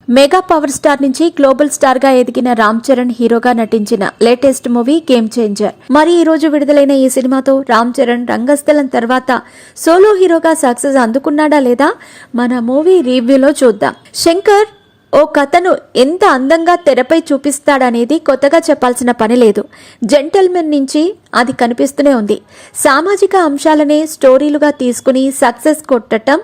Mega power star నుంచి global star గా ఎదిగిన రామ్ చరణ్ హీరోగా నటించిన లేటెస్ట్ మూవీ గేమ్ చేంజర్. మరి ఈ రోజు విడుదలైన ఈ సినిమాతో రామ్ చరణ్ రంగస్థలం తర్వాత సోలో హీరోగా సక్సెస్ అందుకున్నాడా లేదా మన మూవీ రివ్యూలో చూద్దాం. శంకర్ ఓ కథను ఎంత అందంగా తెరపై చూపిస్తాడనేది కొత్తగా చెప్పాల్సిన పని లేదు. జెంటల్మెన్ నుంచి అది కనిపిస్తూనే ఉంది. సామాజిక అంశాలనే స్టోరీలుగా తీసుకుని సక్సెస్ కొట్టడం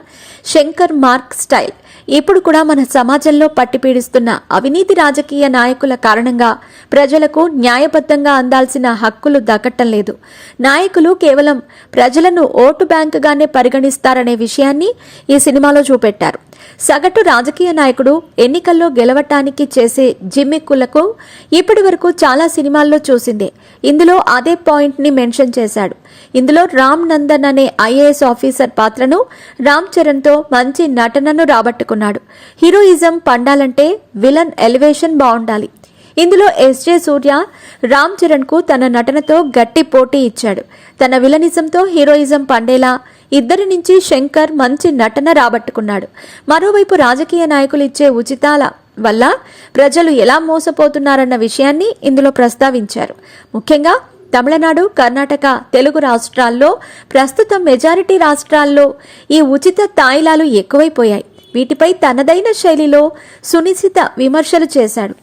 శంకర్ మార్క్ స్టైల్. ఇప్పుడు కూడా మన సమాజంలో పట్టిపీడిస్తున్న అవినీతి రాజకీయ నాయకుల కారణంగా ప్రజలకు న్యాయబద్ధంగా అందాల్సిన హక్కులు దక్కటం లేదు. నాయకులు కేవలం ప్రజలను ఓటు బ్యాంకుగానే పరిగణిస్తారనే విషయాన్ని ఈ సినిమాలో చూపెట్టారు. సగటు రాజకీయ నాయకుడు ఎన్నికల్లో గెలవటానికి చేసే జిమ్మిక్కులకు ఇప్పటి వరకు చాలా సినిమాల్లో చూసిందే. ఇందులో అదే పాయింట్ ని మెన్షన్ చేశాడు. ఇందులో రామ్ నందన్ అనే ఐఏఎస్ ఆఫీసర్ పాత్రను రామ్ చరణ్ తో మంచి నటనను రాబట్టుకున్నాడు. హీరోయిజం పండాలంటే విలన్ ఎలివేషన్ బాగుండాలి. ఇందులో ఎస్జే సూర్య రామ్ చరణ్ కు తన నటనతో గట్టి పోటీ ఇచ్చాడు. తన విలనిజంతో హీరోయిజం పండేలా ఇద్దరి నుంచి శంకర్ మంచి నటన రాబట్టుకున్నాడు. మరోవైపు రాజకీయ నాయకులు ఇచ్చే ఉచితాల వల్ల ప్రజలు ఎలా మోసపోతున్నారన్న విషయాన్ని ఇందులో ప్రస్తావించారు. ముఖ్యంగా తమిళనాడు, కర్ణాటక, తెలుగు రాష్ట్రాల్లో ప్రస్తుతం మెజారిటీ రాష్ట్రాల్లో ఈ ఉచిత తాయిలాలు ఎక్కువైపోయాయి. వీటిపై తనదైన శైలిలో సునిశిత విమర్శలు చేశాడు.